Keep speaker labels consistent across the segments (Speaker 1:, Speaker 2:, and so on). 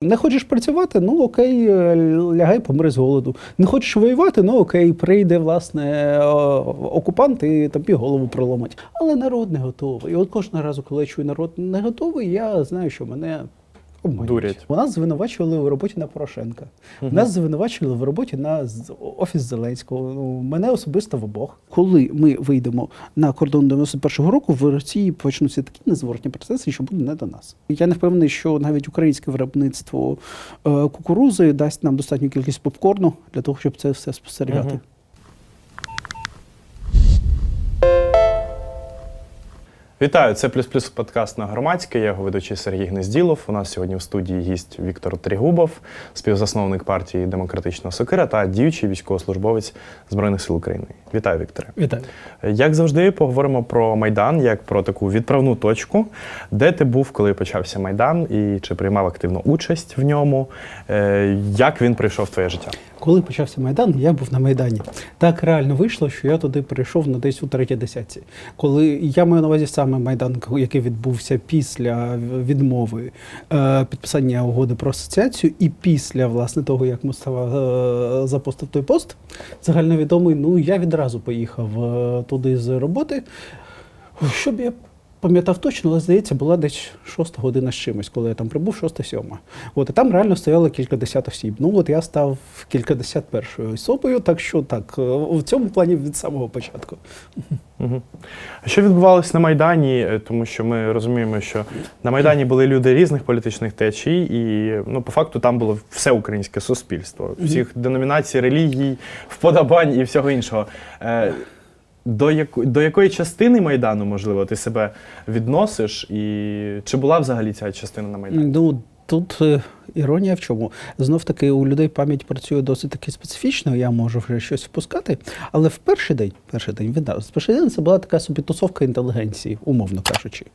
Speaker 1: Не хочеш працювати? Ну окей, лягай, помри з голоду. Не хочеш воювати? Ну окей, прийде, власне, окупант і тобі голову проломить. Але народ не готовий. І от кожного разу, коли я чую, народ не готовий, я знаю, що мене обманюють.
Speaker 2: Дурять.
Speaker 1: У нас звинувачували в роботі на Порошенка. Нас звинувачували в роботі на Офіс Зеленського. Ну, мене особисто в обох. Коли ми вийдемо на кордон 91-го року, в Росії почнуться такі незворотні процеси, що буде не до нас. Я не впевнений, що навіть українське виробництво кукурузи дасть нам достатню кількість попкорну для того, щоб це все спостерігати.
Speaker 2: Вітаю, це «Плюс-плюс» подкаст на Громадське. Я його ведучий Сергій Гнезділов. У нас сьогодні в студії гість Віктор Трегубов, співзасновник партії «Демократична Сокира» та діючий військовослужбовець Збройних сил України. Вітаю, Вікторе.
Speaker 1: Вітаю.
Speaker 2: Як завжди, поговоримо про Майдан, як про таку відправну точку. Де ти був, коли почався Майдан, і чи приймав активну участь в ньому? Як він прийшов в твоє життя?
Speaker 1: Коли почався Майдан, я був на Майдані. Так реально вийшло, що я туди прийшов десь у третій десятці. Коли я маю на увазі саме Майдан, який відбувся після відмови підписання угоди про асоціацію і після, власне, того, як Мустафа запостив той пост, загальновідомий, ну, я відразу поїхав туди з роботи, щоб я пам'ятав точно, але, здається, була десь 6 година з чимось, коли я там прибув, 6-7. От, і там реально стояло кількадесят осіб. Ну, от я став кількадесят першою особою, так що так, в цьому плані від самого початку.
Speaker 2: Угу. А що відбувалося на Майдані? Тому що ми розуміємо, що на Майдані були люди різних політичних течій, і ну, по факту там було все українське суспільство, всіх деномінацій, релігій, вподобань і всього іншого. До якої частини Майдану, можливо, ти себе відносиш? І чи була взагалі ця частина на Майдані?
Speaker 1: Ну, тут іронія в чому? Знов-таки у людей пам'ять працює досить таки специфічно, я можу вже щось впускати, але в перший день це була така собі тусовка інтелігенції, умовно кажучи.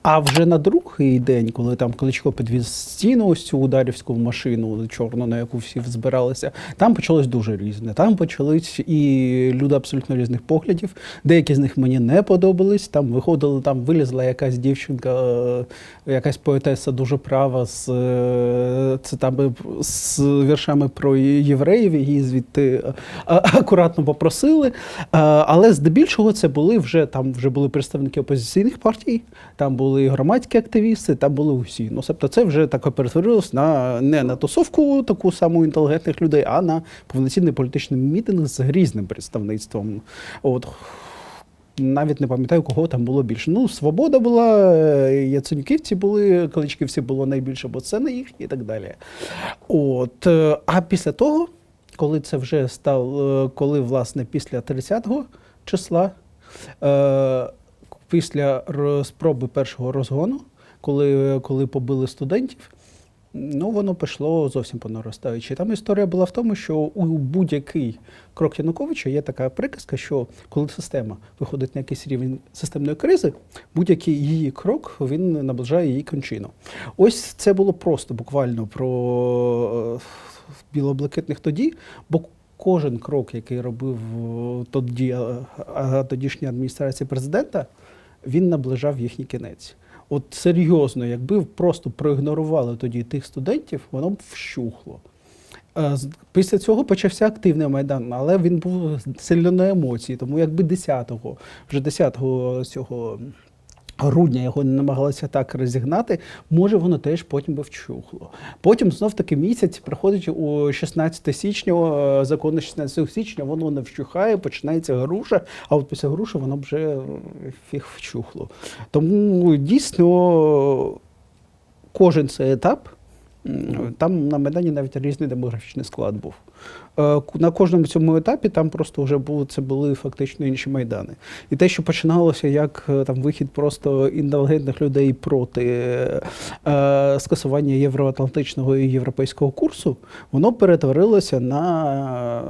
Speaker 1: А вже на другий день, коли там Кличко підвіз стіну, ось цю ударівську машину чорну, на яку всі збиралися, там почалось дуже різне. Там почались і люди абсолютно різних поглядів, деякі з них мені не подобались, там виходили, там вилізла якась дівчинка, якась поетеса дуже права з цитами, з віршами про євреїв, її звідти акуратно попросили. Але здебільшого це були вже, там вже були представники опозиційних партій, там були громадські активісти, там були усі. Ну, тобто це вже так перетворилось не на тусовку таку саму інтелігентних людей, а на повноцінний політичний мітинг з різним представництвом. От. Навіть не пам'ятаю, кого там було більше. Ну, Свобода була, Яценюківці були, Кличківці було найбільше, бо це не їх і так далі. От. А після того, коли це вже стало, коли, власне, після 30-го числа, після спроби першого розгону, коли побили студентів, ну, воно пішло зовсім по наростаючій. Там історія була в тому, що у будь-який крок Януковича є така приказка, що коли система виходить на якийсь рівень системної кризи, будь-який її крок, він наближає її кончину. Ось це було просто буквально про білоблакитних тоді, бо кожен крок, який робив тодішня адміністрація президента, він наближав їхній кінець. От серйозно, якби просто проігнорували тоді тих студентів, воно б вщухло. Після цього почався активний Майдан, але він був сильно на емоції, тому якби 10 цього грудня його не намагалися так розігнати, може воно теж потім би вчухло. Потім знов-таки місяць приходить у 16 січня, законно 16 січня, воно не вщухає, починається груша, а от після груші воно вже фіг вчухло. Тому дійсно кожен цей етап, там на Майдані навіть різний демографічний склад був. На кожному цьому етапі там просто вже були фактично інші Майдани. І те, що починалося як там вихід просто інтелігентних людей проти скасування євроатлантичного і європейського курсу, воно перетворилося на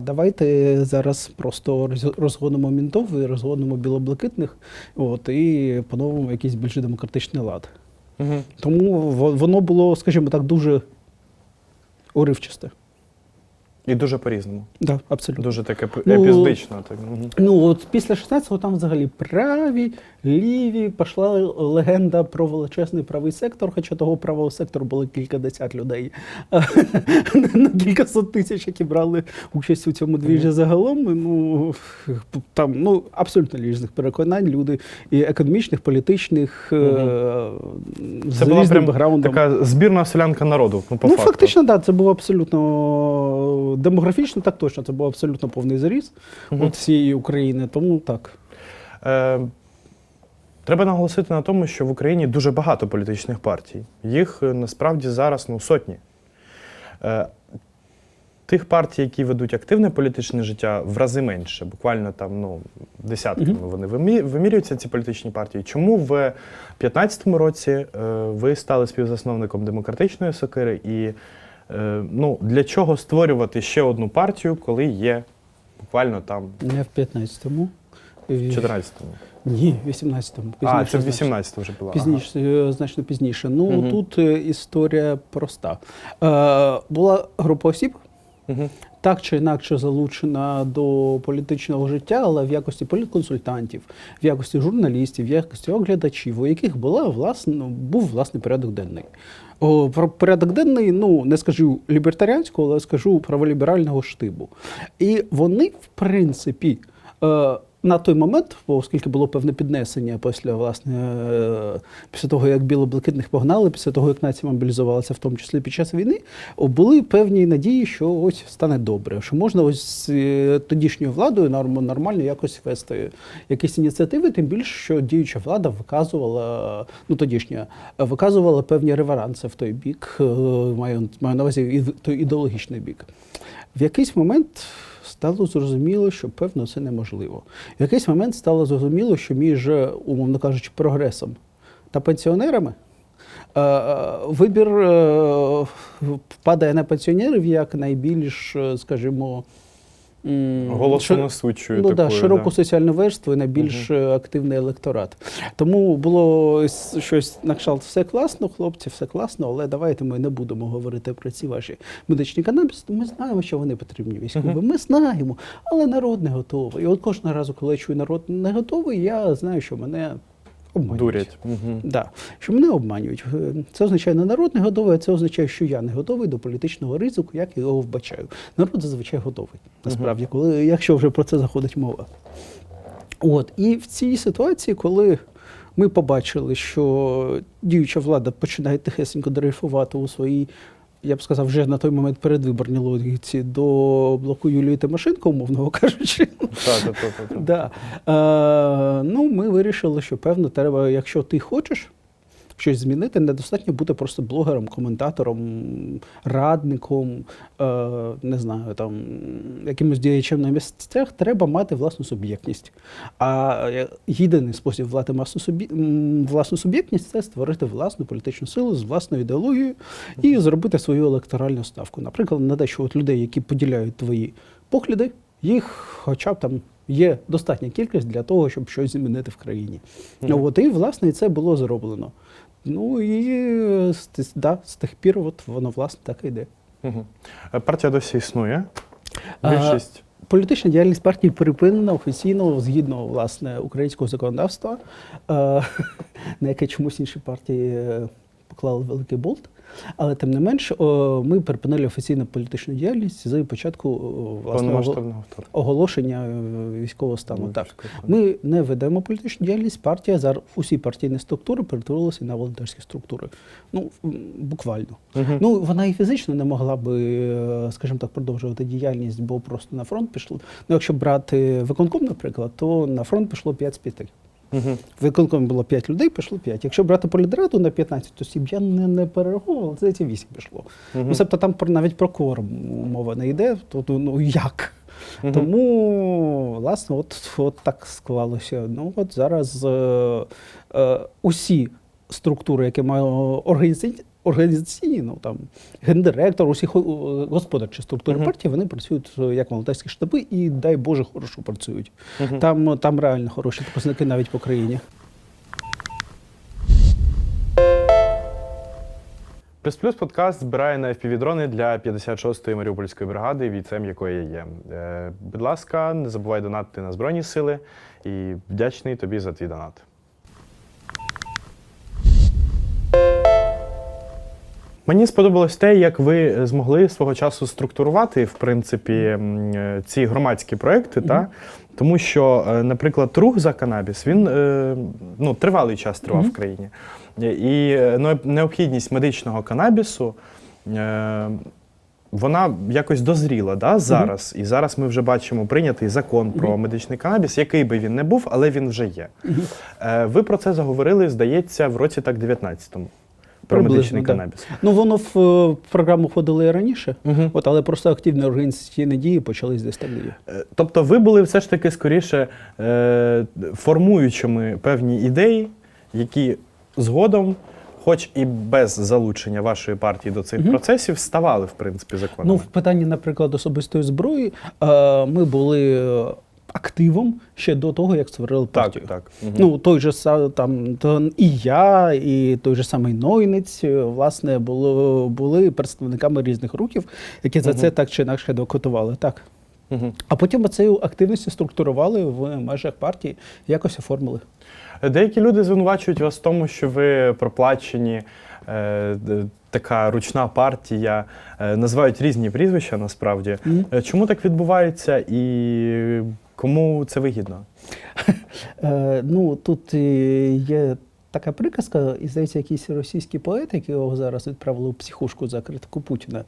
Speaker 1: давайте зараз просто розгонимо мінтов і розгонимо білоблакитних, от, і по-новому якийсь більш демократичний лад. Тому воно було, скажімо так, дуже уривчасте.
Speaker 2: І дуже по-різному.
Speaker 1: Да, абсолютно.
Speaker 2: Дуже таке епізодично. Так.
Speaker 1: Ну, от після 16-го там взагалі праві, ліві, пішла легенда про величезний правий сектор, хоча того правого сектору було кількадесят людей, на кількасот тисяч, які брали участь у цьому двіжі загалом. Ну, там абсолютно різних переконань, люди і економічних, політичних, з
Speaker 2: Це була
Speaker 1: різним
Speaker 2: прям
Speaker 1: бекграундом.
Speaker 2: така збірна селянка народу, по факту.
Speaker 1: Фактично, так, це був абсолютно демографічно, так точно, це був абсолютно повний заріз от всієї України, тому так.
Speaker 2: Треба наголосити на тому, що в Україні дуже багато політичних партій. Їх насправді зараз сотні. Тих партій, які ведуть активне політичне життя, в рази менше, буквально там десятками вони вимірюються, ці політичні партії. Чому в 2015 році ви стали співзасновником демократичної сокири і для чого створювати ще одну партію, коли є буквально там
Speaker 1: Не в 15-му.
Speaker 2: в 14-му?
Speaker 1: Ні, в 18-му.
Speaker 2: Це в 18-му вже було.
Speaker 1: Пізніше, значно пізніше. Тут історія проста. Була група осіб, так чи інакше залучена до політичного життя, але в якості політконсультантів, в якості журналістів, в якості оглядачів, у яких був власний порядок денний. Про порядок денний, не скажу лібертаріанського, але скажу праволіберального штибу. І вони, в принципі, на той момент, оскільки було певне піднесення після того, як біло-блакитних погнали, після того, як нація мобілізувалася, в тому числі під час війни, були певні надії, що ось стане добре, що можна ось з тодішньою владою нормально якось вести якісь ініціативи, тим більше, що діюча влада виказувала певні реверанси в той бік, маю на увазі той ідеологічний бік. В якийсь момент стало зрозуміло, що, певно, це неможливо. В якийсь момент стало зрозуміло, що між, умовно кажучи, прогресом та пенсіонерами вибір впадає на пенсіонерів як найбільш, скажімо,
Speaker 2: голосоносучою
Speaker 1: широку соціальну верству і найбільш активний електорат. Тому було щось на кшталт: все класно, хлопці, все класно, але давайте ми не будемо говорити про ці ваші медичні канабіси. Ми знаємо, що вони потрібні військовим. Ми знаємо, але народ не готовий. І от кожного разу, коли я чую, народ не готовий, я знаю, що мене обманюють.
Speaker 2: Дурять.
Speaker 1: Да, що мене обманюють. Це означає, не народ не готовий, а це означає, що я не готовий до політичного ризику, як я його вбачаю. Народ зазвичай готовий, насправді, якщо вже про це заходить мова. І в цій ситуації, коли ми побачили, що діюча влада починає тихесенько дрейфувати у своїй, я б сказав, вже на той момент передвиборні логіці до блоку Юлії Тимошенко, умовно кажучи. Ми вирішили, що, певно, треба, якщо ти хочеш щось змінити, недостатньо бути просто блогером, коментатором, радником, не знаю, там, якимось діячем на місцях, треба мати власну суб'єктність. А єдиний спосіб власну суб'єктність – це створити власну політичну силу з власною ідеологією і зробити свою електоральну ставку. Наприклад, на те, що людей, які поділяють твої погляди, їх хоча б там є достатня кількість для того, щоб щось змінити в країні. І, власне, це було зроблено. З тих пір воно, власне, так і йде.
Speaker 2: Партія досі існує? Більшість?
Speaker 1: Політична діяльність партії припинена офіційно, згідно, власне, українського законодавства, на яке чомусь інші партії поклали великий болт. Але, тим не менш, ми припинили офіційну політичну діяльність з початку оголошення військового стану. Ми не ведемо політичну діяльність, партія зараз усі партійні структури перетворилися на волонтерські структури. Буквально. Вона і фізично не могла би, скажімо так, продовжувати діяльність, бо просто на фронт пішло. Якщо брати виконком, наприклад, то на фронт пішло 5 з 5. В виконкомі було 5 людей, пішло 5. Якщо брати політраду на 15 осіб, я не перераховував, здається, 8 пішло. Тобто там навіть про кворум мова не йде, то як? Тому, власне, от так склалося. Зараз усі структури, які мають організаційні, гендиректор, усі господарчі структури партії, вони працюють як волонтерські штаби і, дай Боже, хорошо працюють. Там реально хороші показники навіть по країні.
Speaker 2: Плюс подкаст збирає на FPV-дрони для 56-ї Маріупольської бригади, бійцем якої я є. Будь ласка, не забувай донатити на Збройні Сили і вдячний тобі за твій донат. Мені сподобалось те, як ви змогли свого часу структурувати, в принципі, ці громадські проекти, та? Тому що, наприклад, рух за канабіс, він ну, тривалий час тривав в країні. І необхідність медичного канабісу, вона якось дозріла, да, зараз. І зараз ми вже бачимо прийнятий закон про медичний канабіс, який би він не був, але він вже є. Ви про це заговорили, здається, в році так 19-му. Про медичний канабіс.
Speaker 1: Ну, воно в програму входило і раніше, але просто активні організаційні дії почались десь там.
Speaker 2: Тобто ви були все ж таки скоріше формуючими певні ідеї, які згодом, хоч і без залучення вашої партії до цих процесів, ставали, в принципі, законами.
Speaker 1: Ну, в питанні, наприклад, особистої зброї, ми були активом ще до того, як створили партію.
Speaker 2: Так.
Speaker 1: Ну, той же там і я, і той же самий Нойниць, власне, були представниками різних рухів, які за це так чи інакше докотували. Так. А потім цю активність структурували в межах партії, якось оформили.
Speaker 2: Деякі люди звинувачують вас в тому, що ви проплачені, така ручна партія, називають різні прізвища насправді. Чому так відбувається і кому це вигідно?
Speaker 1: Ну, тут є така приказка, і, здається, якийсь російський поет, якого зараз відправили у психушку за критику Путіна,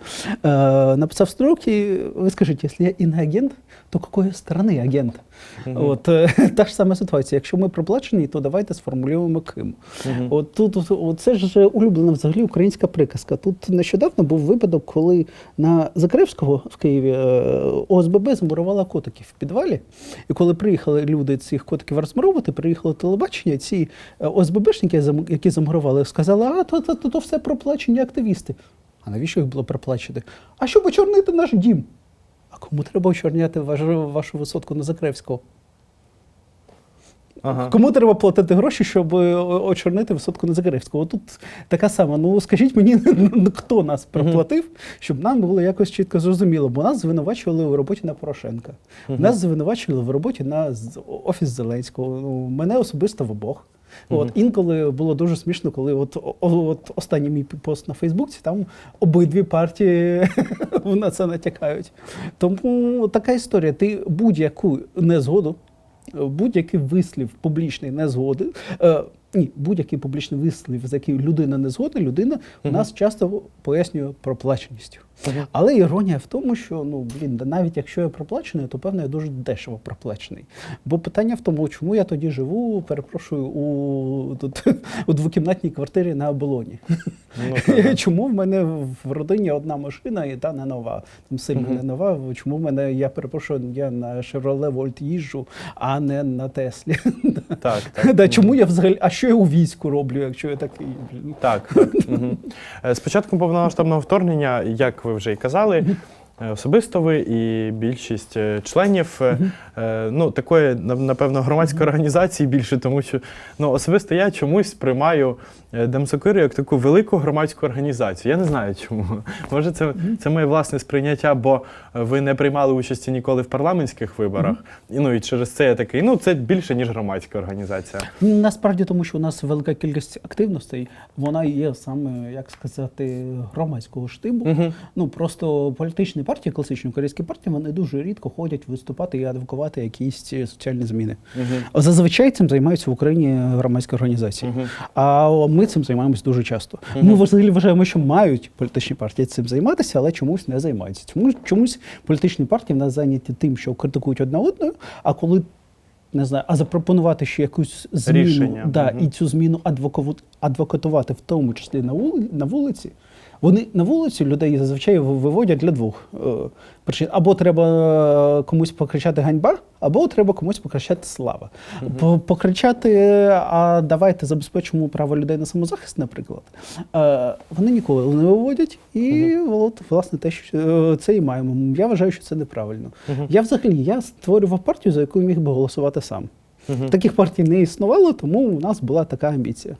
Speaker 1: написав строки: ви скажіть, якщо я іноагент, то якої сторони агент? От, та ж сама ситуація. Якщо ми проплачені, то давайте сформулюємо ким. От тут це ж улюблена взагалі українська приказка. Тут нещодавно був випадок, коли на Закревського в Києві ОСББ замурувала котиків в підвалі. І коли приїхали люди цих котиків розмуровувати, приїхало телебачення, ці ОСББшники, які замурували, сказали: а то все проплачені активісти. А навіщо їх було проплачити? А щоб очорнити наш дім. А кому треба очорняти вашу висотку на Закревського? Кому треба платити гроші, щоб очорнити висотку на Закревського? Тут така сама. Ну, скажіть мені, хто нас проплатив, щоб нам було якось чітко зрозуміло. Бо нас звинувачували в роботі на Порошенка. Нас звинувачували в роботі на Офіс Зеленського. Ну, мене особисто в обох. От, інколи було дуже смішно, коли от останній мій пост на Фейсбуці, там обидві партії на це натякають. Тому така історія. Ти будь-яку незгоду, будь-який вислів публічної незгоди, будь-який публічний вислів, з яким людина не згодна, людина у нас часто пояснює проплаченістю. Але іронія в тому, що, навіть якщо я проплачений, то, певно, я дуже дешево проплачений. Бо питання в тому, чому я тоді живу, перепрошую, у двокімнатній квартирі на Оболоні. Чому в мене в родині одна машина і та не нова, там сильно не нова, чому в мене, я перепрошую, я на Chevrolet Volt їжджу, а не на Теслі. Чому я взагалі, а що я у війську роблю, якщо я такий?
Speaker 2: Так. З початком повномасштабного вторгнення, як ви вже і казали, особисто ви і більшість членів такої, напевно, громадської організації більше, тому що особисто я чомусь приймаю Демсокиру як таку велику громадську організацію. Я не знаю чому. Може це моє власне сприйняття, бо ви не приймали участі ніколи в парламентських виборах. І через це я такий, це більше, ніж громадська організація.
Speaker 1: Насправді, тому що у нас велика кількість активностей, вона є саме, як сказати, громадського штибу. Просто політичні партії, класичні українські партії, вони дуже рідко ходять виступати і адвокувати якісь соціальні зміни. Зазвичай цим займаються в Україні громадські організації. А ми цим займаємось дуже часто. Ми взагалі вважаємо, що мають політичні партії цим займатися, але чомусь не займаються. Чомусь політичні партії в нас зайняті тим, що критикують одна одну, а коли, не знаю, запропонувати ще якусь зміну, рішення. І цю зміну адвокатувати, в тому числі на вулиці, вони на вулиці людей зазвичай виводять для двох причин. Або треба комусь покричати ганьба, або треба комусь покричати слава. Покричати, а давайте забезпечимо право людей на самозахист, наприклад, вони ніколи не виводять. І, власне, те, що це і маємо. Я вважаю, що це неправильно. Я створював партію, за яку міг би голосувати сам. Таких партій не існувало, тому у нас була така амбіція.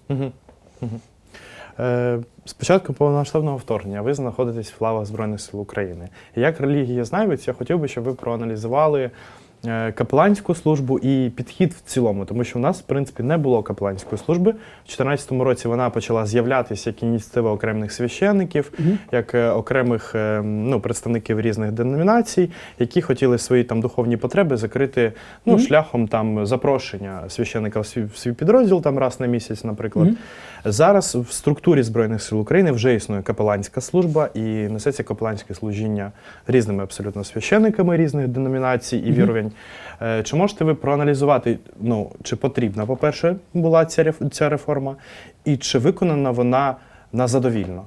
Speaker 2: З початку повномасштабного вторгнення ви знаходитесь в лавах Збройних сил України. Як релігієзнавець, я хотів би, щоб ви проаналізували капеланську службу і підхід в цілому, тому що в нас, в принципі, не було капеланської служби. У 2014 році вона почала з'являтися як ініціатива окремих священників, як окремих представників різних деномінацій, які хотіли свої там духовні потреби закрити шляхом там запрошення священника в свій підрозділ там раз на місяць, наприклад. Зараз в структурі Збройних сил України вже існує капеланська служба і несеться капеланське служіння різними абсолютно священниками різних деномінацій і вірувань. Чи можете ви проаналізувати, чи потрібна, по-перше, була ця реформа, і чи виконана вона задовільно?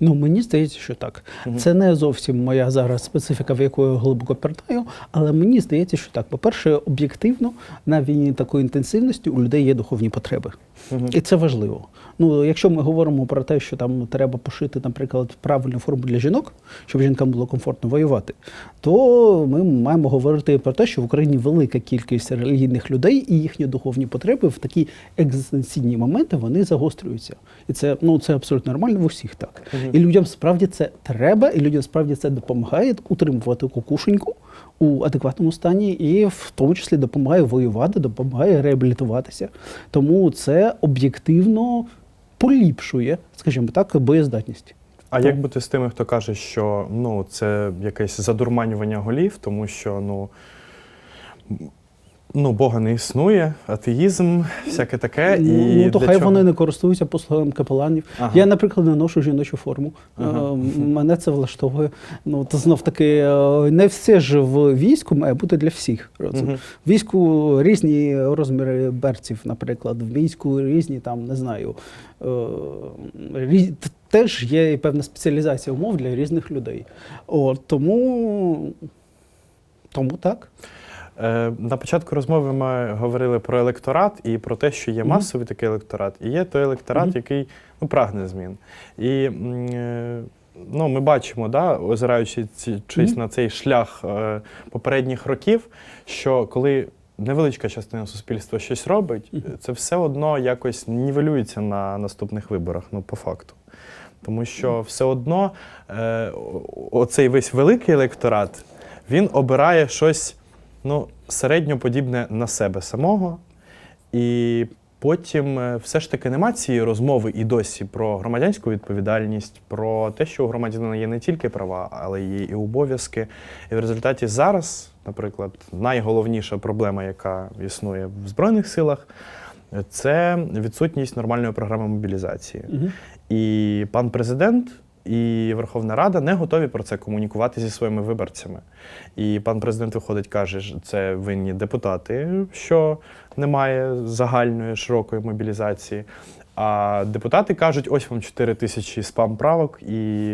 Speaker 1: Мені здається, що так. Це не зовсім моя зараз специфіка, в яку я глибоко пірнаю, але мені здається, що так. По-перше, об'єктивно, на війні такої інтенсивності у людей є духовні потреби. І це важливо. Якщо ми говоримо про те, що там треба пошити, наприклад, правильну форму для жінок, щоб жінкам було комфортно воювати, то ми маємо говорити про те, що в Україні велика кількість релігійних людей і їхні духовні потреби в такі екзистенційні моменти вони загострюються. І це абсолютно нормально в усіх так. І людям справді це треба, і людям справді це допомагає утримувати кукушеньку у адекватному стані і в тому числі допомагає воювати, допомагає реабілітуватися. Тому це об'єктивно поліпшує, скажімо так, боєздатність.
Speaker 2: А як бути з тими, хто каже, що це якесь задурманювання голів, тому що Бога не існує, атеїзм, всяке таке.
Speaker 1: То хай вони не користуються послугами капеланів. Я, наприклад, не ношу жіночу форму. Мене це влаштовує. То знов-таки, не все ж в війську має бути для всіх. В війську різні розміри берців, наприклад. В війську різні, там, не знаю, теж є певна спеціалізація умов для різних людей. Тому так.
Speaker 2: На початку розмови ми говорили про електорат і про те, що є масовий такий електорат, і є той електорат, який прагне змін. І ми бачимо, озираючись на цей шлях попередніх років, що коли невеличка частина суспільства щось робить, це все одно якось нівелюється на наступних виборах, по факту. Тому що все одно оцей весь великий електорат, він обирає щось середньо подібне на себе самого, і потім все ж таки нема цієї розмови і досі про громадянську відповідальність, про те, що у громадянина є не тільки права, але є і обов'язки. І в результаті зараз, наприклад, найголовніша проблема, яка існує в Збройних силах, це відсутність нормальної програми мобілізації. І пан президент і Верховна Рада не готові про це комунікувати зі своїми виборцями. І пан президент виходить, каже, що це винні депутати, що немає загальної, широкої мобілізації. А депутати кажуть, ось вам 4 тисячі спам-правок, і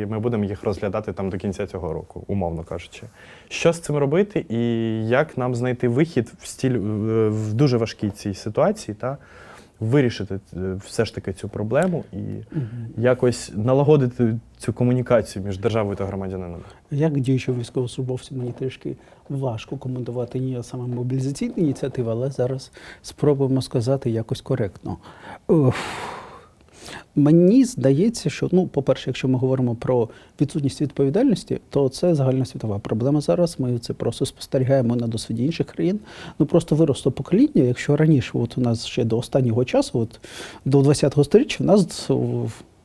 Speaker 2: ми будемо їх розглядати там до кінця цього року, умовно кажучи. Що з цим робити і як нам знайти вихід в дуже важкій цій ситуації, вирішити все ж таки цю проблему і якось налагодити цю комунікацію між державою та громадянином?
Speaker 1: Як діючий військовослужбовці, мені трішки важко коментувати ні саме мобілізаційні ініціативи, але зараз спробуємо сказати якось коректно. Мені здається, що, по-перше, якщо ми говоримо про відсутність відповідальності, то це загальносвітова проблема зараз. Ми це просто спостерігаємо на досвіді інших країн. Просто виросло покоління, якщо раніше, у нас ще до останнього часу, до 20-го сторіччя, у нас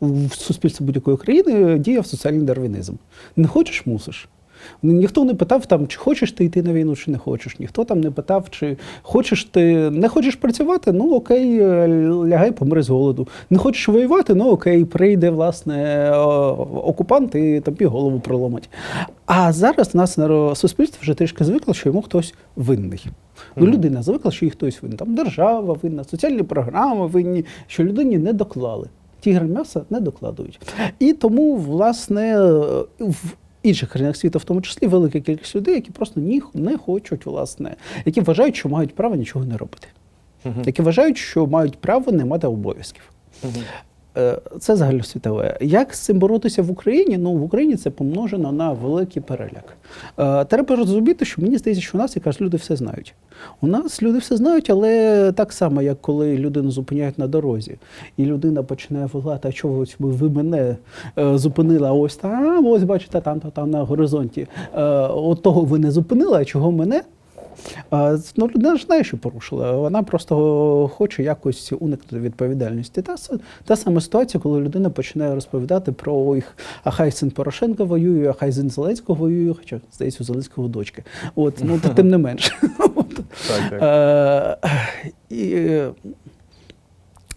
Speaker 1: в суспільстві будь-якої країни діяв соціальний дарвінізм. Не хочеш – мусиш. Ніхто не питав, чи хочеш ти йти на війну, чи не хочеш. Ніхто там не питав, чи не хочеш працювати, окей, лягай, помри з голоду. Не хочеш воювати, окей, прийде, власне, окупант і тобі голову проломить. А зараз у нас на суспільстві вже трішки звикло, що йому хтось винний. Людина звикла, що їй хтось винен. Там держава винна, соціальні програми винні, що людині не доклали. Тігр м'яса не докладують. І тому, власне, в інших країнах світу, в тому числі, велика кількість людей, які просто не хочуть, власне, які вважають, що мають право нічого не робити. Які вважають, що мають право не мати обов'язків. Це загальносвітове. Як з цим боротися в Україні? В Україні це помножено на великий переляк. Треба розуміти, що мені здається, що у нас якраз люди все знають. У нас люди все знають, але так само, як коли людину зупиняють на дорозі, і людина починає волати, а чого ви мене зупинили, а ось там, ось бачите, там на горизонті. От того ви не зупинили, а чого мене? Ну, людина ж знає, що порушила. Вона просто хоче якось уникнути відповідальності. Та сама ситуація, коли людина починає розповідати про їх, а хай син Порошенка воює, а хай син Зеленського воює, хоча, здається, у Зеленського дочки. Ну, тим не менше.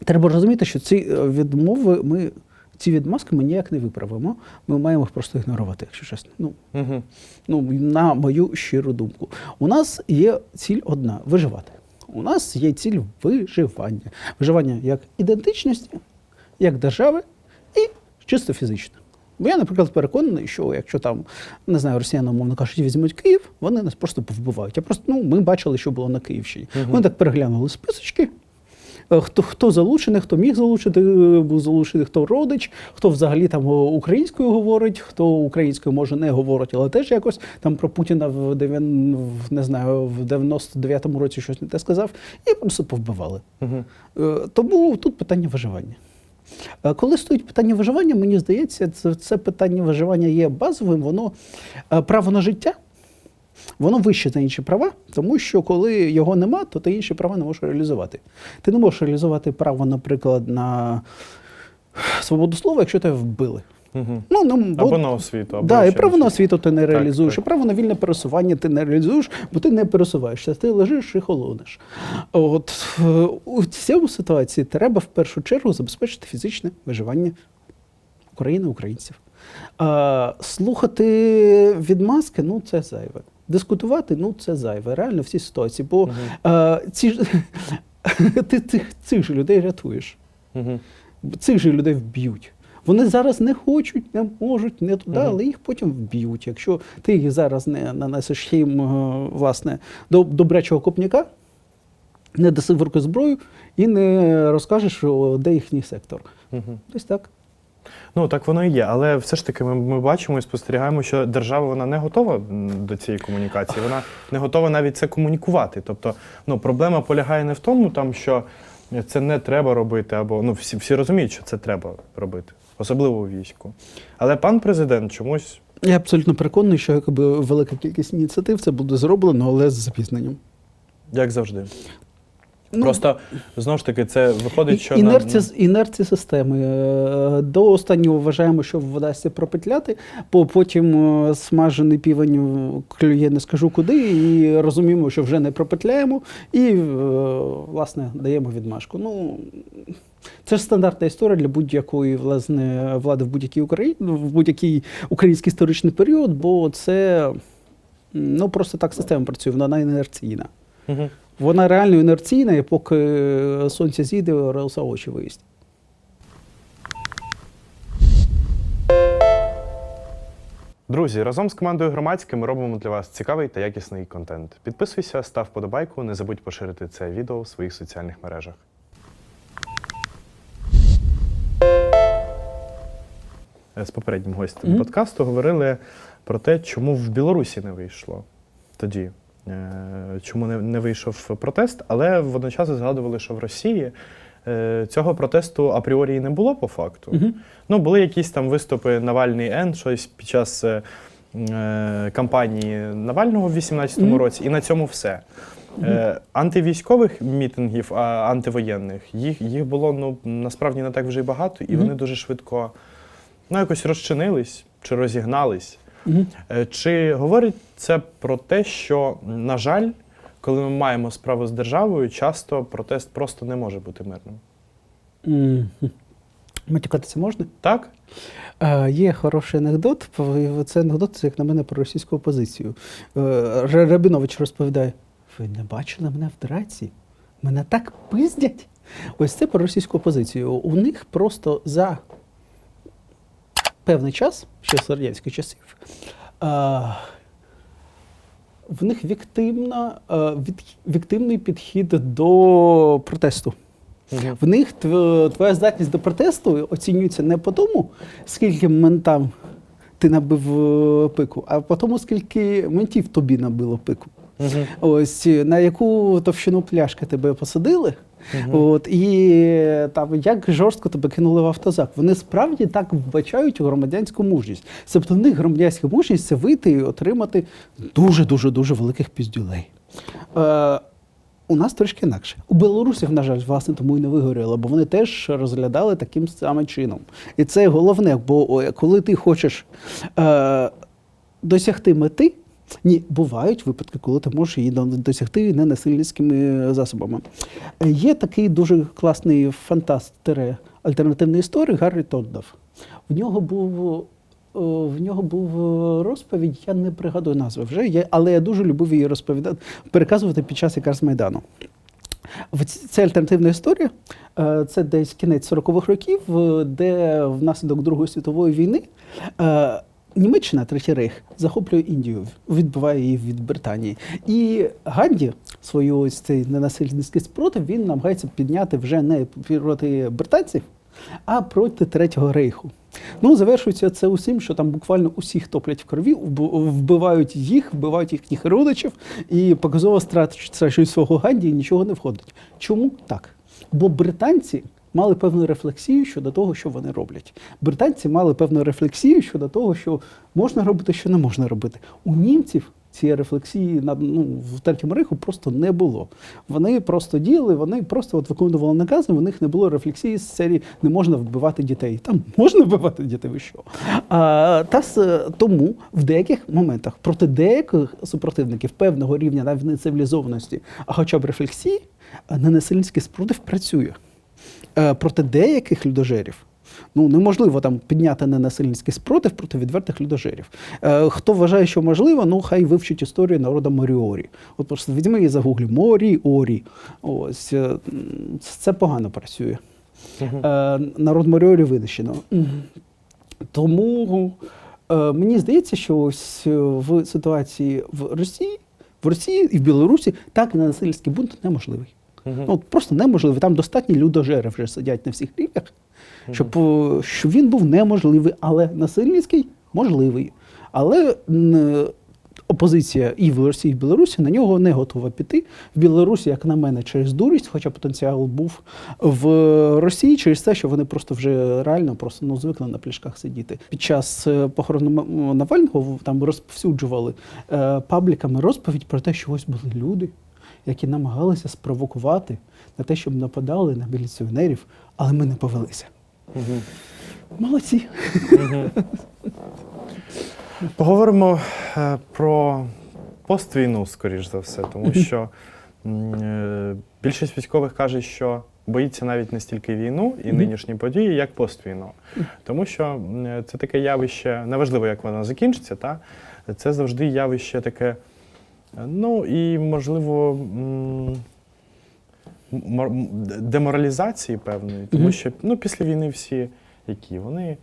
Speaker 1: Треба розуміти, що ці відмови ці відмазки ми ніяк не виправимо. Ми маємо їх просто ігнорувати, якщо чесно. На мою щиру думку. У нас є ціль одна – виживати. У нас є ціль виживання. Виживання як ідентичності, як держави і чисто фізично. Бо я, наприклад, переконаний, що якщо там, не знаю, росіяни, умовно кажуть, візьмуть Київ, вони нас просто повбивають. Ми бачили, що було на Київщині. Вони так переглянули списочки. Хто залучений, хто міг залучити, був залучений, хто родич, хто взагалі там українською говорить, хто українською може не говорить, але теж якось там про Путіна в 99-му році щось не те сказав, і просто повбивали. Тому тут питання виживання. Коли стоїть питання виживання, мені здається, це питання виживання є базовим, воно право на життя, воно вище за інші права, тому що коли його нема, то ти інші права не можеш реалізувати. Ти не можеш реалізувати право, наприклад, на свободу слова, якщо тебе вбили.
Speaker 2: Або на освіту. Або
Speaker 1: І право на освіту ти не реалізуєш,
Speaker 2: так.
Speaker 1: і право на вільне пересування ти не реалізуєш, бо ти не пересуваєшся, ти лежиш і холониш. У цьому ситуації треба в першу чергу забезпечити фізичне виживання України, українців. Слухати відмазки, це зайве. Дискутувати, це зайве. Реально в цій ситуації. Бо ти цих же людей рятуєш. Цих же людей вб'ють. Вони зараз не хочуть, не можуть, не туди, але їх потім вб'ють. Якщо ти їх зараз не нанесеш їм, власне, добрячого копняка, не даси в руки зброю і не розкажеш, де їхній сектор. Десь так.
Speaker 2: Так воно і є, але все ж таки ми бачимо і спостерігаємо, що держава вона не готова до цієї комунікації, вона не готова навіть це комунікувати. Тобто, проблема полягає не в тому, що це не треба робити, або всі розуміють, що це треба робити, особливо у війську. Але пан президент чомусь...
Speaker 1: Я абсолютно переконаний, що велика кількість ініціатив це буде зроблено, але з запізненням.
Speaker 2: Як завжди. Просто, знову ж таки, це виходить, що...
Speaker 1: Інерція системи. До останнього вважаємо, що вдасться пропетляти, потім смажений півень клює не скажу куди, і розуміємо, що вже не пропетляємо, і, власне, даємо відмашку. Це ж стандартна історія для будь-якої, власне, влади в будь-який український історичний період, бо це, просто так система працює, вона інерційна. Вона реально інерційна, і поки сонце зійде, роса очі виїсть.
Speaker 2: Друзі, разом з командою Громадське ми робимо для вас цікавий та якісний контент. Підписуйся, став вподобайку, не забудь поширити це відео в своїх соціальних мережах. З попереднім гостем подкасту говорили про те, чому в Білорусі не вийшло тоді. Чому не вийшов протест, але водночас згадували, що в Росії цього протесту апріорі не було по факту. Були якісь там виступи Навальний Н, щось під час кампанії Навального в 2018 році, і на цьому все. Антивійськових мітингів, антивоєнних, їх було насправді не так вже й багато, і вони дуже швидко якось розчинились чи розігнались. Чи говорить це про те, що, на жаль, коли ми маємо справу з державою, часто протест просто не може бути мирним?
Speaker 1: Матюкатися можна?
Speaker 2: Так.
Speaker 1: Є хороший анекдот. Це анекдот, як на мене, про російську опозицію. Рабінович розповідає: ви не бачили мене в драці? Мене так пиздять. Ось це про російську опозицію. У них просто за певний час, ще з радянських часів, в них віктивний підхід до протесту. В них твоя здатність до протесту оцінюється не по тому, скільки ментам ти набив пику, а по тому, скільки ментів тобі набило пику. Ось на яку товщину пляшки тебе посадили, і там як жорстко тебе кинули в автозак. Вони справді так вбачають громадянську мужність. Тобто в них громадянська мужність – це вийти і отримати дуже-дуже-дуже великих піздюлей. У нас трішки інакше. У білорусів, на жаль, власне, тому і не вигоріло, бо вони теж розглядали таким самим чином. І це головне, бо коли ти хочеш досягти мети, ні, бувають випадки, коли ти можеш її досягти ненасильницькими засобами. Є такий дуже класний фантаст-альтернативний історик Гаррі Тоддов. В нього був розповідь, я не пригадую назви вже, але я дуже любив її переказувати під час якраз Майдану. Це альтернативна історія, це десь кінець 40-х років, де внаслідок Другої світової війни Німеччина, Третій Рейх, захоплює Індію, відбиває її від Британії. І Ганді свою ось цей ненасильницький спротив він намагається підняти вже не проти британців, а проти Третього Рейху. Ну, завершується це усім, що там буквально усіх топлять в крові, вбивають їхніх родичів і показово страчують свого Ганді і нічого не входить. Чому так? Бо британці мали певну рефлексію щодо того, що вони роблять. Британці мали певну рефлексію щодо того, що можна робити, що не можна робити. У німців цієї рефлексії в Третьому Рейху просто не було. Вони просто діяли, вони просто виконували накази, у них не було рефлексії з серії «не можна вбивати дітей». Там можна вбивати дітей, ви що? Тому в деяких моментах проти деяких супротивників певного рівня навіть нецивілізованості, а хоча б рефлексії, ненасильницький спротив працює. Проти деяких людожерів неможливо там підняти ненасильницький спротив проти відвертих людожерів. Хто вважає, що можливо, хай вивчить історію народу Моріорі. От просто візьми і загуглі Моріорі. Ось це погано працює. Народ Моріорі винищено. Тому мені здається, що ось в ситуації в Росії і в Білорусі так ненасильницький бунт неможливий. Просто неможливий. Там достатні людожери вже сидять на всіх рівнях, щоб він був неможливий, але насильницький можливий. Але опозиція і в Росії, і в Білорусі на нього не готова піти. В Білорусі, як на мене, через дурість, хоча потенціал був. В Росії через те, що вони просто вже реально звикли на пляшках сидіти. Під час похорону Навального там розповсюджували пабліками розповідь про те, що ось були люди, які намагалися спровокувати на те, щоб нападали на міліціонерів, але ми не повелися. Молодці.
Speaker 2: Поговоримо про поствійну, скоріш за все, тому що більшість військових каже, що боїться навіть не стільки війну і нинішні події, як поствійну. Тому що це таке явище, неважливо, як воно закінчиться, це завжди явище таке, і, можливо, деморалізації певної, тому що після війни всі, які вони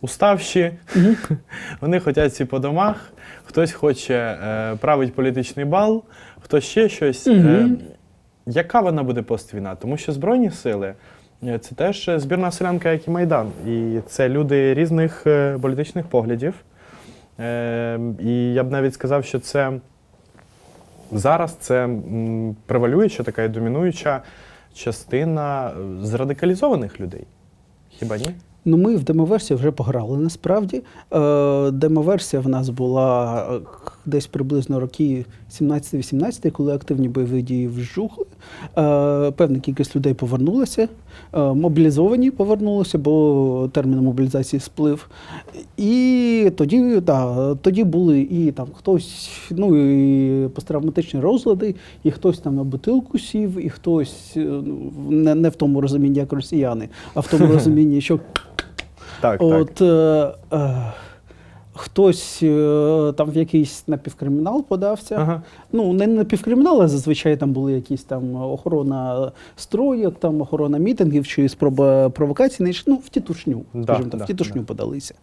Speaker 2: уставші, вони хочуть всі по домах, хтось хоче править політичний бал, хтось ще щось. Яка вона буде поствійна? Тому що Збройні сили – це теж збірна селянка, як і Майдан. І це люди різних політичних поглядів. І я б навіть сказав, що це зараз це превалююча, така і домінуюча частина зрадикалізованих людей. Хіба ні?
Speaker 1: Ми в демоверсію вже пограли, насправді. Демоверсія в нас була десь приблизно роки 17-18, коли активні бойові дії вжухли. Певна кількість людей повернулася, мобілізовані повернулися, бо термін мобілізації сплив. І тоді були і там хтось, і посттравматичні розлади, і хтось там на бутилку сів, і хтось не в тому розумінні, як росіяни, а в тому розумінні, що хтось там в якийсь напівкримінал подався. Не напівкримінал, а зазвичай там були якісь там охорона строїк, там охорона мітингів чи спроба провокації, в тітушню, в тітушню подалися.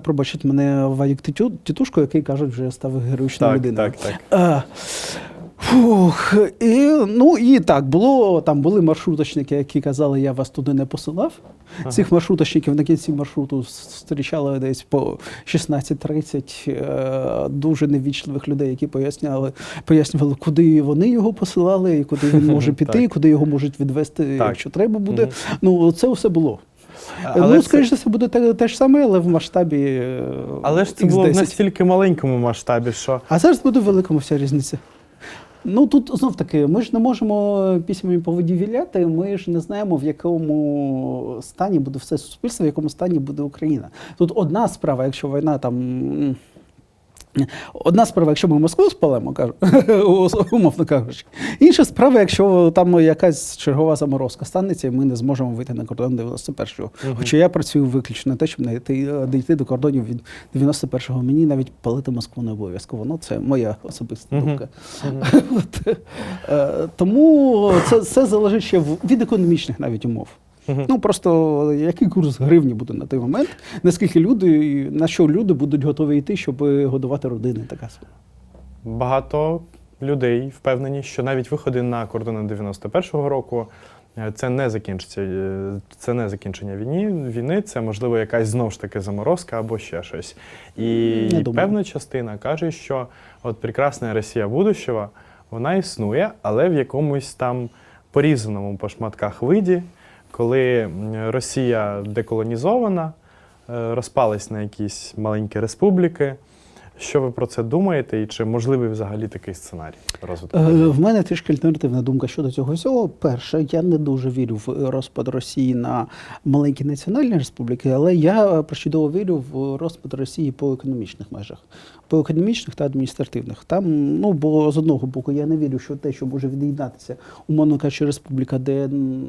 Speaker 1: Пробачить мене Вадик Тітушко, який, кажуть, вже став героїчною людиною. Були маршруточники, які казали, я вас туди не посилав. Цих маршруточників на кінці маршруту зустрічали десь по 16:30 дуже невічливих людей, які пояснювали, куди вони його посилали, і куди він може піти, куди його можуть відвести, якщо треба буде. Це все було. Ну, скоріш за все, буде те ж саме, але в масштабі
Speaker 2: Але ж це було в настільки маленькому масштабі, що...
Speaker 1: А зараз буде в великому вся різниця. Ну, тут, знов-таки, ми ж не можемо письмами по воді віляти, ми ж не знаємо, в якому стані буде все суспільство, в якому стані буде Україна. Тут одна справа, якщо війна там... Одна справа, якщо ми Москву спалимо, умовно кажучи. Інша справа, якщо там якась чергова заморозка станеться, і ми не зможемо вийти на кордон 91-го. Хоча я працюю виключно на те, щоб дійти до кордонів від 91-го. Мені навіть палити Москву не обов'язково. Ну, це моя особиста думка. Тому це залежить ще від економічних навіть умов. Ну, просто який курс гривні буде на той момент, наскільки люди, на що люди будуть готові йти, щоб годувати родини, така собі.
Speaker 2: Багато людей впевнені, що навіть виходи на кордони 91-го року це не закінчення війни, це, можливо, якась знову ж таки заморозка або ще щось. І певна частина каже, що от прекрасна Росія будущого, вона існує, але в якомусь там порізаному по шматках виді, коли Росія деколонізована, розпалась на якісь маленькі республіки. Що ви про це думаєте і чи можливий взагалі такий сценарій розвитку?
Speaker 1: В мене трішки альтернативна думка щодо цього всього. Перше, я не дуже вірю в розпад Росії на маленькі національні республіки, але я чудово вірю в розпад Росії по економічних межах. По економічних та адміністративних. Там, ну, бо з одного боку, я не вірю, що те, що може від'єднатися, умовно кажучи, республіка, де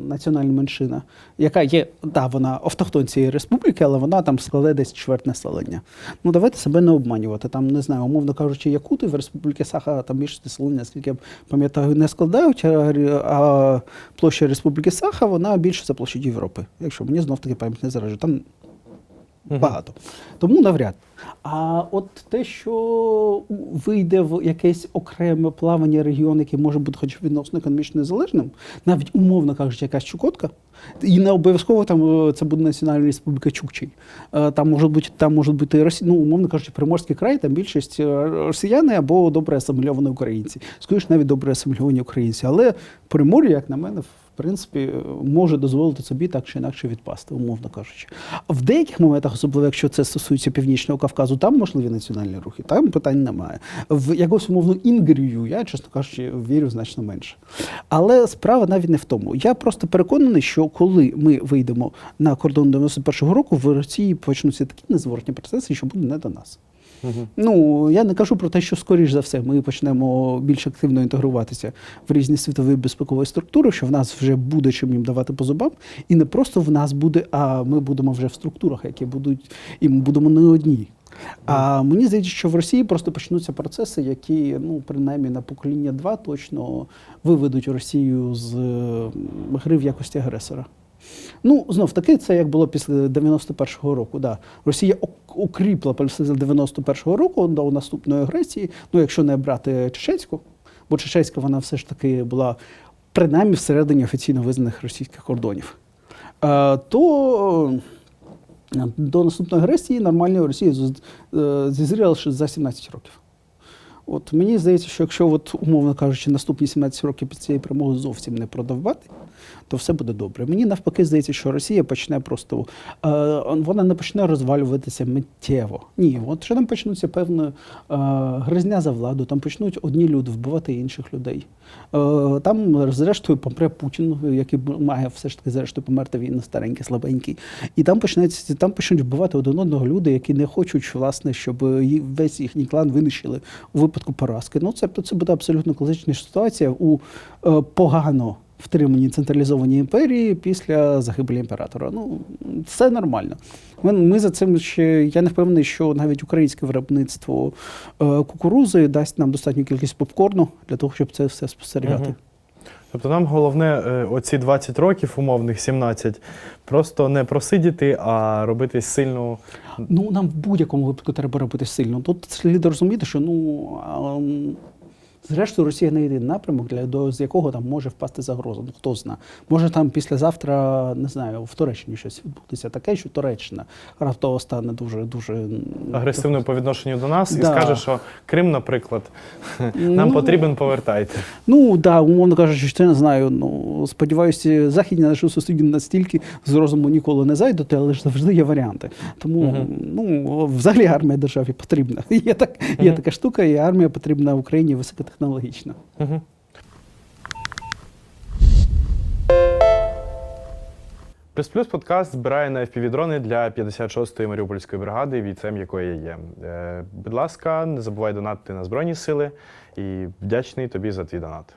Speaker 1: національна меншина, яка є, да, вона автохтон цієї республіки, але вона там складає десь чверть населення. Ну, давайте себе не обманювати. Там, не знаю, умовно кажучи, якути в Республіки Саха там більше населення, наскільки я пам'ятаю, не складають, а площа Республіки Саха, вона більше за площадь Європи. Якщо мені знов-таки пам'ять не заражу. Там багато. Тому навряд. А от те, що вийде в якесь окреме плавання регіон, який може бути хоч відносно економічно незалежним, навіть умовно кажучи, якась Чукотка, і не обов'язково там це буде Національна Республіка Чукчий. Там можуть бути Росії, ну, умовно кажучи, Приморський край, там більшість росіяни або добре асимільовані українці. Скоріше, навіть добре асимільовані українці. Але Примор'я, як на мене, в принципі, може дозволити собі так чи інакше відпасти, умовно кажучи. В деяких моментах, особливо якщо це стосується Північного Кавказу, там можливі національні рухи, там питань немає. В якусь умовну Інгрію я, чесно кажучи, вірю значно менше. Але справа навіть не в тому. Я просто переконаний, що коли ми вийдемо на кордон 91-го року, в Росії почнуться такі незворотні процеси, що буде не до нас. Ну, я не кажу про те, що, скоріш за все, ми почнемо більш активно інтегруватися в різні світові безпекові структури, що в нас вже буде чим їм давати по зубам, і не просто в нас буде, а ми будемо вже в структурах, які будуть, і ми будемо не одні. А мені здається, що в Росії просто почнуться процеси, які, ну, принаймні на покоління 2 точно виведуть Росію з гри в якості агресора. Ну, знов таки, це як було після 91-го року. Да. Росія укріпла після 91-го року до наступної агресії, ну, якщо не брати Чеченську, бо Чеченська вона все ж таки була принаймні всередині офіційно визнаних російських кордонів. То до наступної агресії нормальної Росії зізріла ще за 17 років. От мені здається, що якщо, от, умовно кажучи, наступні 17 років під цієї перемоги зовсім не продовбати, то все буде добре. Мені навпаки здається, що Росія почне просто, вона не почне розвалюватися миттєво. Ні, от що там почнуться певна гризня за владу, там почнуть одні люди вбивати інших людей. Там, зрештою, помре Путін, який має все ж таки, зрештою, померти, він старенький, слабенький. І там почнуть вбивати один одного люди, які не хочуть, власне, щоб весь їхній клан винищили у випадку поразки. Ну, це буде абсолютно класична ситуація у погано втриманій централізованій імперії після загибелі імператора. Ну, це нормально. Ми за цим ще, я не впевнений, що навіть українське виробництво кукурузи дасть нам достатню кількість попкорну для того, щоб це все спостерігати.
Speaker 2: Тобто нам головне оці 20 років, умовних 17, просто не просидіти, а робити сильну...
Speaker 1: Ну, нам в будь-якому випадку треба робити сильно. Тут слід розуміти, що, Зрештою, Росія не єдиний напрямок, з якого там може впасти загроза. Ну, хто знає. Може там післязавтра, не знаю, в Туреччині щось відбудеться таке, що Туреччина раптово стане дуже
Speaker 2: Агресивною по відношенню до нас і
Speaker 1: Да.
Speaker 2: скаже, що Крим, наприклад, нам потрібен, повертайте.
Speaker 1: Ну, да, умовно кажучи, що я не знаю. Ну, сподіваюся, західні наші сусіди настільки з розуму ніколи не зайдуть, але ж завжди є варіанти. Тому, ну, взагалі армія державі потрібна. Є така штука, і армія потрібна Україні високотехнологічна.
Speaker 2: Плюс-плюс подкаст збирає на FPV-дрони для 56-ї Маріупольської бригади, бійцем якої я є. Будь ласка, не забувай донатити на Збройні Сили і вдячний тобі за твій донат.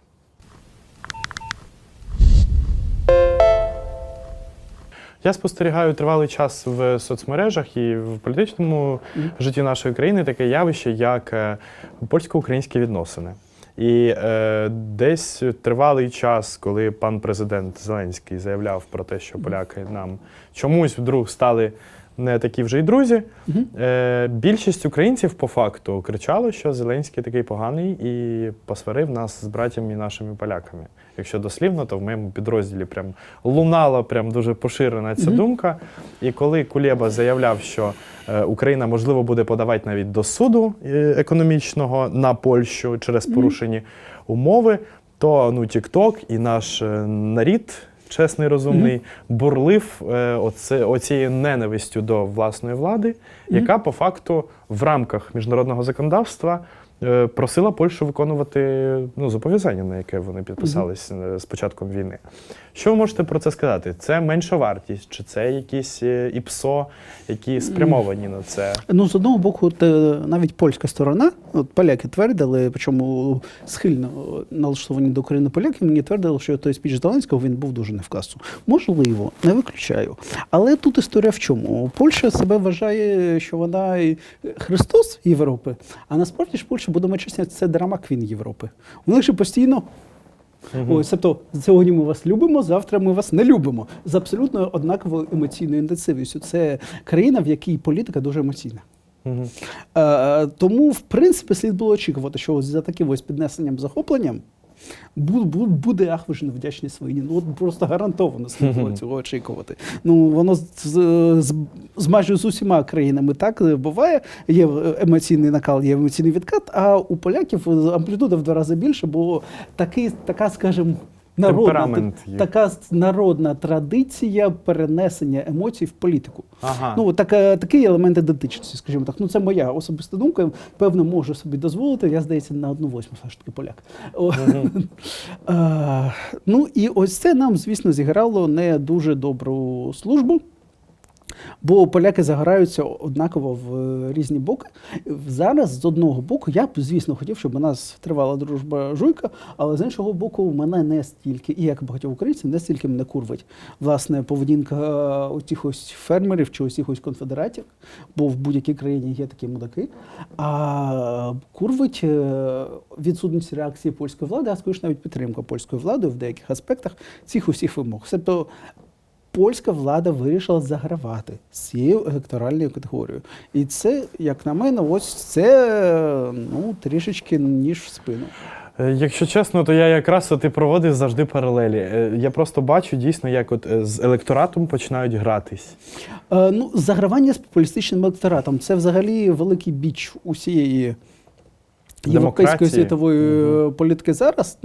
Speaker 2: Я спостерігаю тривалий час в соцмережах і в політичному житті нашої країни таке явище, як польсько-українські відносини. І десь тривалий час, коли пан президент Зеленський заявляв про те, що поляки нам чомусь вдруг стали не такі вже й друзі, більшість українців по факту кричало, що Зеленський такий поганий і посварив нас з братями нашими поляками. Якщо дослівно, то в моєму підрозділі прям лунала прям дуже поширена ця думка. І коли Кулеба заявляв, що Україна, можливо, буде подавати навіть до суду економічного на Польщу через порушені умови, то ну, TikTok і наш нарід, чесний, розумний, бурлив оцією ненавистю до власної влади, яка по факту в рамках міжнародного законодавства просила Польщу виконувати зобов'язання, на яке вони підписались з початком війни. Що ви можете про це сказати? Це меншовартість, чи це якісь ІПСО, які спрямовані на це?
Speaker 1: Ну, з одного боку, навіть польська сторона, от поляки твердили, причому схильно налаштовані до України поляки, мені твердили, що той спіч Зеленського, він був дуже не в касу. Можливо, не виключаю. Але тут історія в чому? Польща себе вважає, що вона Христос Європи, а насправді ж Польща, будемо чесні, це драма-квін Європи. У них же постійно ось, тобто, сьогодні ми вас любимо, завтра ми вас не любимо. З абсолютно однаковою емоційною інтенсивністю. Це країна, в якій політика дуже емоційна. Тому, в принципі, слід було очікувати, що ось за таким ось піднесенням, захопленням буде ах, ви ж невдячні свині. Ну, от просто гарантовано слід було цього очікувати. Ну, воно майже з усіма країнами так буває. Є емоційний накал, є емоційний відкат, а у поляків амплітуда в 2 рази більше, бо така, скажімо, така народна традиція перенесення емоцій в політику. Ну, такий елемент ідентичності, скажімо так. Ну, це моя особиста думка. Певно, можу собі дозволити. Я, здається, на 1/8 все ж таки поляк. Ну, і ось це нам, звісно, зіграло не дуже добру службу. Бо поляки заграються однаково в різні боки. Зараз, з одного боку, я б, звісно, хотів, щоб у нас тривала дружба жуйка, але з іншого боку, мене не стільки, і як багатьох українців, не стільки мене курвить, власне, поведінка усіх ось фермерів чи усіх ось конфедератів, бо в будь-якій країні є такі мудаки, а курвить відсутність реакції польської влади, а скоріше навіть підтримка польської влади в деяких аспектах цих усіх вимог. Тобто, польська влада вирішила загравати з цією електоральною категорією. І це, як на мене, ось це трішечки ніж в спину.
Speaker 2: Якщо чесно, то я якраз проводив завжди паралелі. Я просто бачу дійсно, як от з електоратом починають гратись.
Speaker 1: Загравання з популістичним електоратом – це взагалі великий біч усієї європейської світової політики зараз.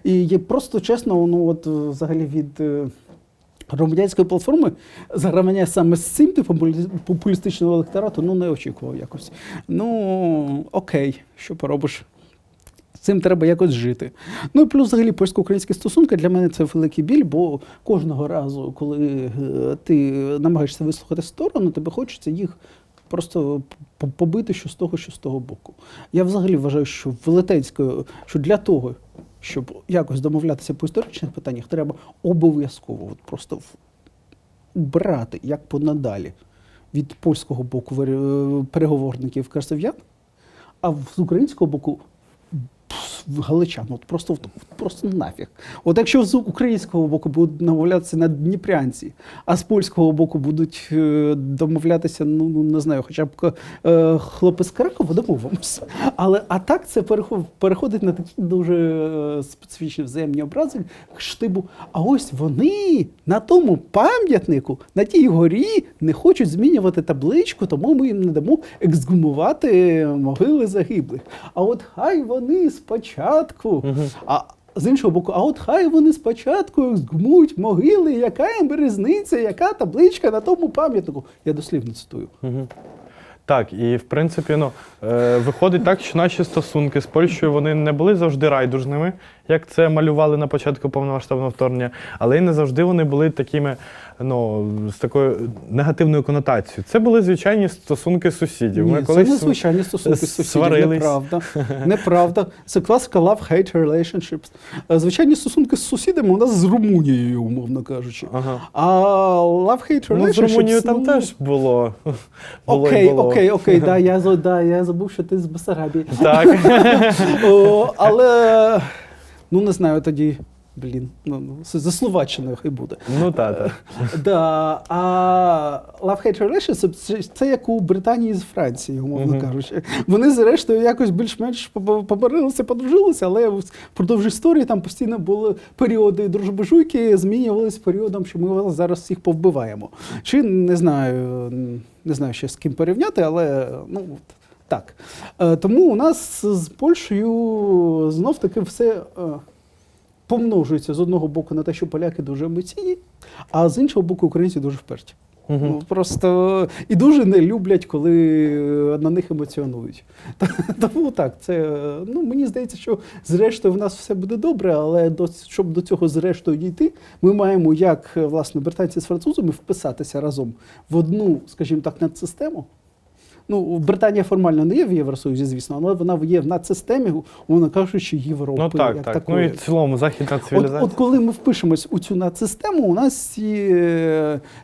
Speaker 1: І є просто чесно, взагалі від громадянської платформи загравання саме з цим типом популістичного електорату не очікував якось. Окей, що поробиш. З цим треба якось жити. Ну і плюс взагалі польсько-українські стосунки для мене це великий біль, бо кожного разу, коли ти намагаєшся вислухати сторону, тобі хочеться їх просто побити що з того боку. Я взагалі вважаю, що що для того, щоб якось домовлятися по історичних питаннях, треба обов'язково просто брати, як понадалі, від польського боку переговорників красив'ян, а з українського боку галичан, просто нафіг. От якщо з українського боку будуть домовлятися на дніпрянці, а з польського боку будуть домовлятися, не знаю, хоча б хлопець з Кракова, домовимося. А так це переходить на такі дуже специфічні взаємні образи штибу. А ось вони на тому пам'ятнику, на тій горі не хочуть змінювати табличку, тому ми їм не дамо ексгумувати могили загиблих. А от хай вони спочатку, а з іншого боку, хай вони спочатку ексгумують могили, яка їм різниця, яка табличка на тому пам'ятнику. Я дослівно цитую.
Speaker 2: Так, і в принципі, виходить так, що наші стосунки з Польщею, вони не були завжди райдужними, як це малювали на початку повномасштабного вторгнення, але й не завжди вони були такими, з такою негативною конотацією. Це були звичайні стосунки сусідів.
Speaker 1: Ні, це не звичайні стосунки сусідів,
Speaker 2: сварились.
Speaker 1: Неправда. Це класика love-hate relationships. Звичайні стосунки з сусідами у нас з Румунією, умовно кажучи.
Speaker 2: Ага.
Speaker 1: А love-hate relationships...
Speaker 2: з Румунією там теж було.
Speaker 1: Окей, я забув, що ти з Бессарабії.
Speaker 2: Так.
Speaker 1: Але, не знаю, тоді, за Словаччиною хай буде.
Speaker 2: Так.
Speaker 1: А love-hate relationships – це як у Британії з Францією, умовно кажучи. Вони, зрештою, якось більш-менш помирилися, подружилися, але впродовж історії там постійно були періоди дружби-жуйки, змінювалися періодом, що ми вас зараз всіх повбиваємо. Чи, не знаю ще з ким порівняти, але, так. Тому у нас з Польщею знов-таки все помножується з одного боку на те, що поляки дуже емоційні, а з іншого боку українці дуже вперті. Просто і дуже не люблять, коли на них емоціонують. Тому так, це, мені здається, що зрештою в нас все буде добре, але щоб до цього зрештою дійти, ми маємо, як, власне, британці з французами, вписатися разом в одну, скажімо так, надсистему. Британія формально не є в Євросоюзі, звісно, але вона є в надсистемі, умовно кажучи, Європи.
Speaker 2: Так.
Speaker 1: Такої.
Speaker 2: І в цілому західна цивілізація.
Speaker 1: От коли ми впишемось у цю надсистему, у нас ці,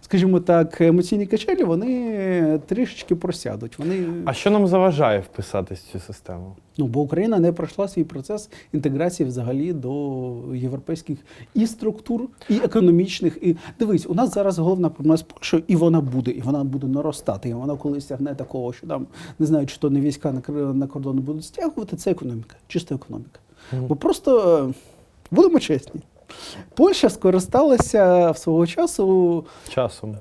Speaker 1: скажімо так, емоційні качелі, вони трішечки просядуть.
Speaker 2: А що нам заважає вписатись в цю систему?
Speaker 1: Бо Україна не пройшла свій процес інтеграції взагалі до європейських і структур, і економічних. І дивись, у нас зараз головна проблема з Польщею, і вона буде наростати. І вона колись тягне такого, що там, не знаю, чи то не війська на кордони будуть стягувати, це економіка, чиста економіка. Бо просто, будемо чесні, Польща скористалася свого часом.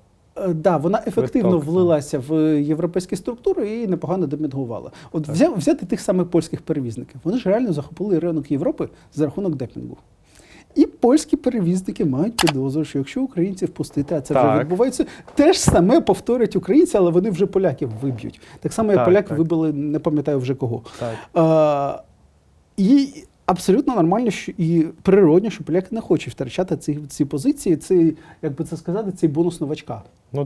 Speaker 1: Вона ефективно влилася в європейські структури і непогано демінгувала. От взяти тих самих польських перевізників. Вони ж реально захопили ринок Європи за рахунок демпінгу. І польські перевізники мають підозру, що якщо українців пустити, а це вже відбувається, те ж саме повторять українці, але вони вже поляків виб'ють. Так само, як поляки вибили, не пам'ятаю вже кого. І абсолютно нормально і природно, що поляки не хочуть втрачати ці позиції, цей бонус новачка.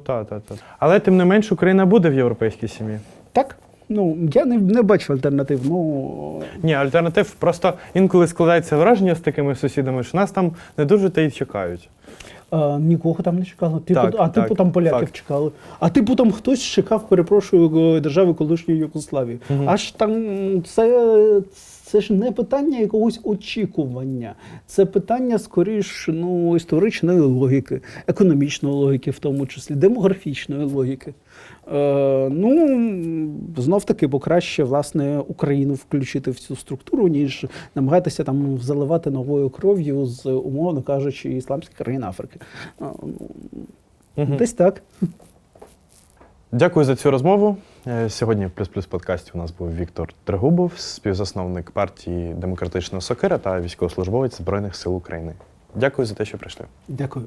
Speaker 2: Так. Але, тим не менш, Україна буде в європейській сім'ї.
Speaker 1: Так. Я не бачу альтернатив.
Speaker 2: Ні, альтернатив. Просто інколи складається враження з такими сусідами, що нас там не дуже та й чекають.
Speaker 1: Нікого там не чекали. Там поляків чекали. А там хтось чекав, перепрошую, держави колишньої Югославії. Аж там це ж не питання якогось очікування. Це питання, скоріш, історичної логіки, економічної логіки в тому числі, демографічної логіки. Знов-таки, бо краще, власне, Україну включити в цю структуру, ніж намагатися там заливати новою кров'ю з, умовно кажучи, ісламських країн Африки. Десь так.
Speaker 2: Дякую за цю розмову. Сьогодні в «Плюс-плюс» подкасті у нас був Віктор Трегубов, співзасновник партії «Демократична Сокира» та військовослужбовець Збройних сил України. Дякую за те, що прийшли.
Speaker 1: Дякую.